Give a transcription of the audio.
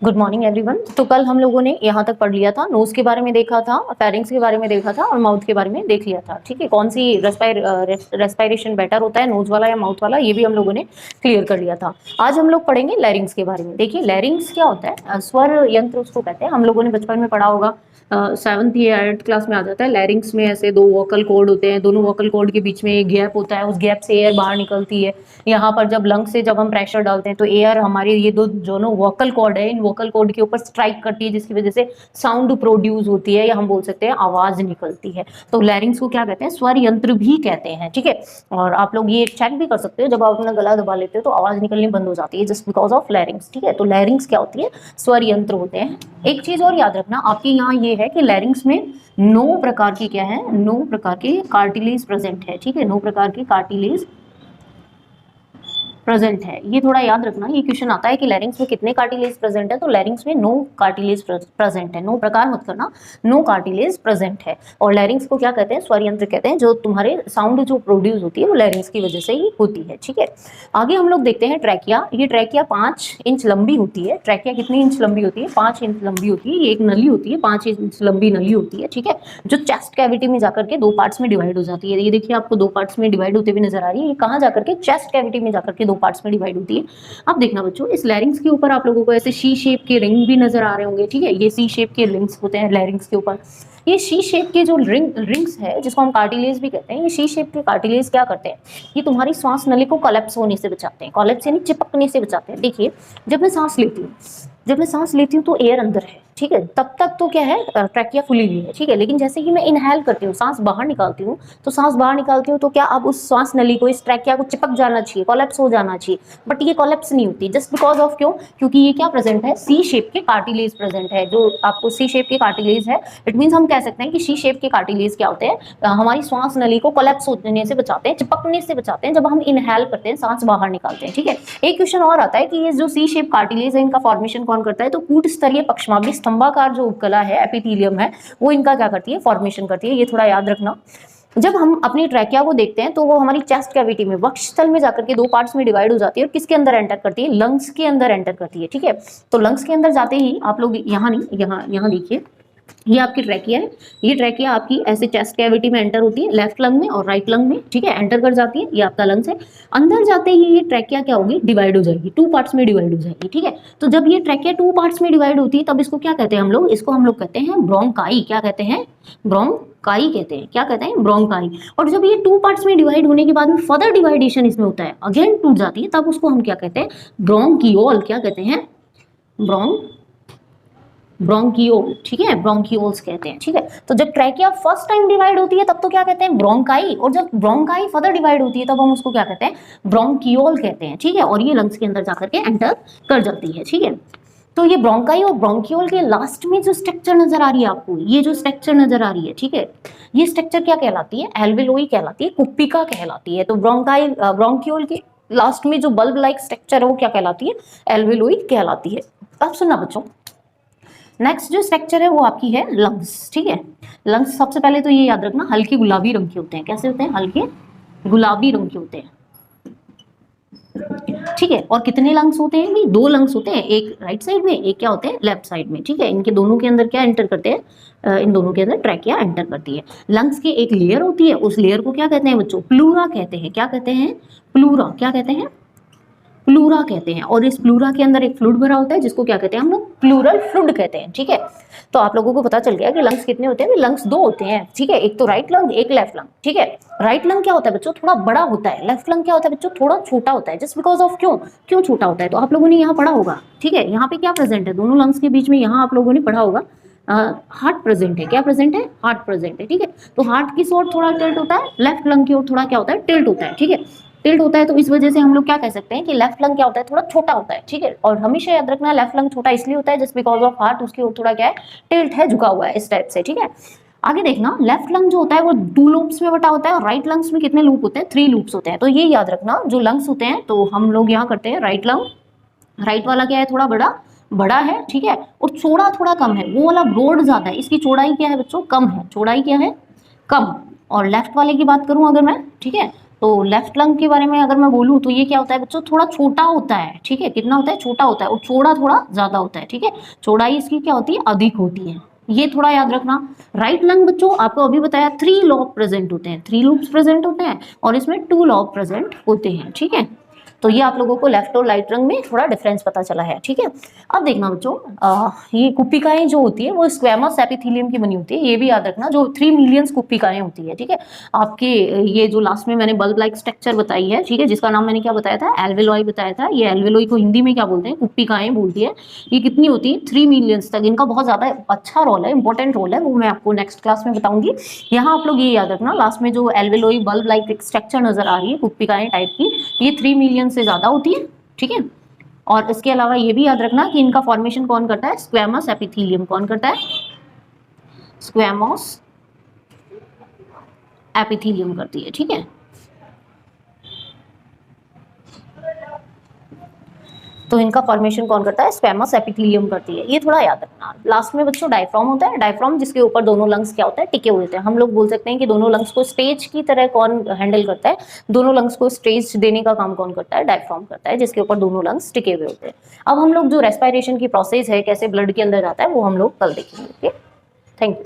Good morning everyone. तो कल हम लोगों ने यहाँ तक पढ़ लिया था, नोज के बारे में देखा था, फेरिंग्स के बारे में देखा था और माउथ के बारे में देख लिया था। ठीक है, कौन सी रेस्पिरेशन बेटर होता है, नोज वाला या माउथ वाला, ये भी हम लोगों ने क्लियर कर लिया था। आज हम लोग पढ़ेंगे लैरिंग्स के बारे में। देखिए लैरिंग्स क्या होता है, स्वर यंत्र उसको कहते हैं। हम लोगों ने बचपन में पढ़ा होगा, 7th या 8th क्लास में आ जाता है। लैरिंग्स में ऐसे दो वोकल कॉर्ड होते हैं, दोनों वोकल कॉर्ड के बीच में एक गैप होता है, उस गैप से एयर बाहर निकलती है। यहाँ पर जब लंग से जब हम प्रेशर डालते हैं तो एयर हमारे ये दो दोनों वोकल कॉर्ड है, इन वोकल कॉर्ड के ऊपर स्ट्राइक करती है, जिसकी वजह से साउंड प्रोड्यूस होती है, या हम बोल सकते हैं आवाज निकलती है। तो लैरिंग्स को क्या कहते हैं, स्वर यंत्र भी कहते हैं। ठीक है, और आप लोग ये चेक भी कर सकते हो, जब आप अपना गला दबा लेते हो तो आवाज निकलनी बंद हो जाती है, जस्ट बिकॉज ऑफ लैरिंग्स। ठीक है, तो लैरिंग्स क्या होती है, स्वर यंत्र होते हैं। एक चीज और याद रखना आपके यहाँ ये है कि लैरिंग्स में 9 प्रकार की क्या है, 9 प्रकार के कार्टिलेज प्रेजेंट है। ठीक है, 9 प्रकार के कार्टिलेज प्रेजेंट है। ये थोड़ा याद रखना, ये क्वेश्चन आता है कि लैरिंग्स में कितने कार्टिलेज प्रेजेंट है, तो लैरिंग्स में 9 कार्टिलेज प्रेजेंट है। 9 प्रकार मत करना, 9 कार्टिलेज प्रेजेंट है। और लैरिंग्स को क्या कहते हैं, स्वर यंत्र कहते हैं। जो तुम्हारे साउंड जो प्रोड्यूस होती है वो लैरिंग्स की वजह से ही होती है। ठीक है, आगे हम लोग देखते हैं ट्रैकिया। ये ट्रैकिया 5 इंच लंबी होती है। ट्रैकिया कितनी इंच लंबी होती है, 5 इंच लंबी होती है। ये एक नली होती है, 5 इंच लंबी नली होती है। ठीक है, जो चेस्ट कैविटी में जाकर के 2 पार्ट्स में डिवाइड हो जाती है। ये देखिए आपको 2 पार्ट्स में डिवाइड होते हुए नजर आ रही है। ये कहाँ जाकर के, चेस्ट कैविटी में जाकर के 2 पार्ट्स में डिवाइड होती है। अब देखना बच्चों, इस लैरिंग्स के ऊपर आप लोगों को ऐसे सी शेप के रिंग भी नजर आ रहे होंगे। ठीक है, ये सी शेप के रिंग्स होते हैं लैरिंग्स के ऊपर। ये सी शेप के जो रिंग्स है, जिसको हम कार्टिलेज भी कहते हैं, ये सी शेप के कार्टिलेज क्या करते हैं, ये तुम्हारी सांस नली को कोलैप्स होने से बचाते हैं। कोलैप्स यानी चिपकने से बचाते हैं। देखिए जब मैं सांस लेती हूँ तो एयर अंदर है। ठीक है, तब तक तो क्या है, ट्रैकिया फुली हुई है। ठीक है, लेकिन जैसे ही मैं इनहेल करती हूँ, सांस बाहर निकालती हूँ, तो क्या अब उस सांस नली को, इस ट्रैकिया को चिपक जाना चाहिए, कोलैप्स हो जाना चाहिए, बट ये कोलैप्स नहीं होती। जस्ट बिकॉज ऑफ क्यों, क्योंकि ये क्या प्रेजेंट है, सी शेप के कार्टिलेज प्रेजेंट है। जो आपको सी शेप के कार्टिलेज है, इट मीन्स हम कह सकते हैं कि सी शेप के कार्टिलेज क्या होते हैं, हमारी सांस नली को कोलैप्स होने से बचाते हैं, चिपकने से बचाते हैं जब हम इनहेल करते हैं, सांस बाहर निकालते हैं। ठीक है, एक क्वेश्चन और आता है कि ये जो सी शेप कार्टिलेज है, इनका फॉर्मेशन कौन करता है, तो कूट स्तरीय पक्षमार्गी स्तंभाकार जो उपकला है, एपिथेलियम है, वो इनका क्या करती है, फॉर्मेशन करती है। ये थोड़ा याद रखना। जब हम अपनी ट्रैकिया को देखते हैं तो वो हमारी चेस्ट कैविटी में, वक्षस्थल में जाकर के 2 पार्ट्स में डिवाइड हो जाती है, और किसके अंदर एंटर करती है, लंग्स के अंदर एंटर करती है। ठीक है, तो लंग्स के अंदर जाते ही आप लोग यहाँ नहीं, यहाँ देखिए, ये आपकी ट्रैकिया है। ये ट्रैकिया आपकी ऐसे चेस्ट कैविटी में एंटर होती है, लेफ्ट लंग में और राइट लंग में। ठीक है, एंटर कर जाती है, ये आपका लंग्स है। अंदर जाते ही ये ट्रैकिया क्या होगी, डिवाइड हो जाएगी, 2 पार्ट्स में डिवाइड हो जाएगी। ठीक है, तो जब ये ट्रैकिया 2 पार्ट्स में डिवाइड होती है, तब इसको क्या कहते हैं हम लोग, इसको हम लोग कहते हैं ब्रोंकाई। क्या कहते हैं, ब्रोंकाई कहते हैं। क्या कहते हैं, ब्रोंकाई। और जब ये 2 पार्ट्स में डिवाइड होने के बाद में फर्दर डिवाइडेशन इसमें होता है, अगेन टूट जाती है, तब उसको हम क्या कहते हैं, ब्रोंकियोल। क्या कहते हैं, ब्रोंकियोल। ठीक है, ब्रोंकियोल्स कहते हैं। ठीक है, तो जब ट्रैकिया फर्स्ट टाइम डिवाइड होती है तब तो क्या कहते हैं, ब्रोंकाई, और जब ब्रोंकाई फर्दर डिवाइड होती है तब हम उसको क्या कहते हैं, ब्रोंकियोल कहते हैं। ठीक है, और ये लंग्स के अंदर जाकर के एंटर कर जाती है। ठीक है, तो ये ब्रोंकाई और ब्रोंकियोल के लास्ट में जो स्ट्रक्चर नजर आ रही है आपको, ये जो स्ट्रक्चर नजर आ रही है, ठीक है, ये स्ट्रक्चर क्या कहलाती है, एल्वेलोई कहलाती है, कुप्पिका कहलाती है। तो ब्रोंकियोल के लास्ट में जो बल्ब लाइक स्ट्रक्चर है वो क्या कहलाती है, एल्वेलोई कहलाती है। अब सुनना बच्चों, नेक्स्ट जो स्ट्रक्चर है वो आपकी है लंग्स। ठीक है, लंग्स सबसे पहले तो ये याद रखना, हल्के गुलाबी रंग के होते हैं। कैसे होते हैं, हल्के गुलाबी रंग के होते हैं। ठीक है, और कितने लंग्स होते हैं, 2 लंग्स होते हैं, एक राइट साइड में, एक क्या होते हैं, लेफ्ट साइड में। ठीक है, इनके दोनों के अंदर क्या एंटर करते हैं, इन दोनों के अंदर ट्रैकिया एंटर करती है। लंग्स की एक लेयर होती है, उस लेयर को क्या कहते हैं बच्चों, प्लूरा कहते हैं। क्या कहते हैं, प्लूरा। क्या कहते हैं, प्लूरा कहते हैं। और इस प्लूरा के अंदर एक फ्लूइड भरा होता है, जिसको क्या कहते हैं हम लोग, प्लूरल फ्लूइड कहते हैं। ठीक है, तो आप लोगों को पता चल गया कि लंग्स कितने होते हैं, लंग्स 2 होते हैं। ठीक है, एक तो राइट लंग, एक लेफ्ट लंग। ठीक है, राइट लंग क्या होता है बच्चों, थोड़ा बड़ा होता है। लेफ्ट लंग क्या होता है बच्चों, थोड़ा छोटा होता है। जस्ट बिकॉज ऑफ क्यों छोटा होता है, तो आप लोगों ने यहाँ पढ़ा होगा। ठीक है, यहाँ पे क्या प्रेजेंट है, दोनों लंग्स के बीच में, यहाँ आप लोगों ने पढ़ा होगा, हार्ट प्रेजेंट है। क्या प्रेजेंट है, हार्ट प्रेजेंट है। ठीक है, तो हार्ट की ओर थोड़ा टिल्ट होता है, लेफ्ट लंग की ओर थोड़ा क्या होता है, टिल्ट होता है। ठीक है, टिल्ट होता है, तो इस वजह से हम लोग क्या कह सकते हैं कि लेफ्ट लंग क्या होता है, थोड़ा छोटा होता है। ठीक है, और हमेशा याद रखना, लेफ्ट लंग छोटा इसलिए होता है जस्ट बिकॉज ऑफ हार्ट उसकी ओर थोड़ा क्या है, टिल्ट है, झुका हुआ है इस टाइप से। ठीक है, आगे देखना, लेफ्ट लंग जो होता है वो 2 लूप्स में बटा होता है, और राइट लंग्स में कितने लूप होते हैं, 3 लूप्स होते हैं। तो ये याद रखना, जो लंग्स होते हैं, तो हम लोग यहाँ करते हैं राइट लंग, राइट वाला क्या है, थोड़ा बड़ा है। ठीक है, और चौड़ा थोड़ा कम है, वो वाला ब्रॉड ज्यादा है, इसकी चौड़ाई क्या है बच्चों, कम है। चौड़ाई क्या है, कम। और लेफ्ट वाले की बात करूं अगर मैं, ठीक है, तो लेफ्ट लंग के बारे में अगर मैं बोलूं तो ये क्या होता है बच्चों, थोड़ा छोटा होता है, ठीक है, कितना होता है, छोटा होता है, और चौड़ा थोड़ा ज्यादा होता है, ठीक है, चौड़ाई इसकी क्या होती है, अधिक होती है, ये थोड़ा याद रखना। राइट लंग बच्चों आपको अभी बताया 3 लोब प्रेजेंट होते हैं, 3 लूप्स प्रेजेंट होते हैं, और इसमें 2 लोब प्रेजेंट होते हैं, ठीक है। तो ये आप लोगों को लेफ्ट और राइट लंग में थोड़ा डिफरेंस पता चला है, ठीक है। अब देखना बच्चों, ये कुप्पिकाएं जो होती है वो स्क्वेमस एपिथेलियम की बनी होती है, ये भी याद रखना, जो 3 मिलियन कुप्पिकाएं होती है, ठीक है। आपके ये जो लास्ट में मैंने बल्ब लाइक स्ट्रक्चर बताई है, ठीक है, जिसका नाम मैंने क्या बताया था, एल्वेलॉय बताया था, ये एल्वेलॉय को हिंदी में क्या बोलते हैं, कुप्पिकाएं बोलती है। ये कितनी होती है, 3 मिलियंस तक, इनका बहुत ज्यादा अच्छा रोल है, इंपॉर्टेंट रोल है, वो मैं आपको नेक्स्ट क्लास में बताऊंगी। यहाँ आप लोग ये याद रखना, लास्ट में जो एल्वेलॉय बल्ब लाइक स्ट्रक्चर नजर आ रही है कुप्पिकाएं टाइप की, ये 3 मिलियन से ज्यादा होती है, ठीक है। और इसके अलावा ये भी याद रखना कि इनका फॉर्मेशन कौन करता है, स्क्वेमस एपिथेलियम कौन करता है, स्क्वेमस एपिथेलियम करती है, ठीक है। तो इनका फॉर्मेशन कौन करता है, स्क्वेमस एपिथेलियम करती है, ये थोड़ा याद रखना। लास्ट में बच्चों डायफ्राम होता है, डायफ्राम जिसके ऊपर दोनों लंग्स क्या होता है, टिके हुए होते हैं। हम लोग बोल सकते हैं कि दोनों लंग्स को स्टेज की तरह कौन हैंडल करता है, दोनों लंग्स को स्टेज देने का काम कौन करता है, डायफ्राम करता है, जिसके ऊपर दोनों लंग्स टिके हुए होते हैं। अब हम लोग जो रेस्पिरेशन की प्रोसेस है, कैसे ब्लड के अंदर जाता है, वो हम लोग कल देखेंगे। Thank you.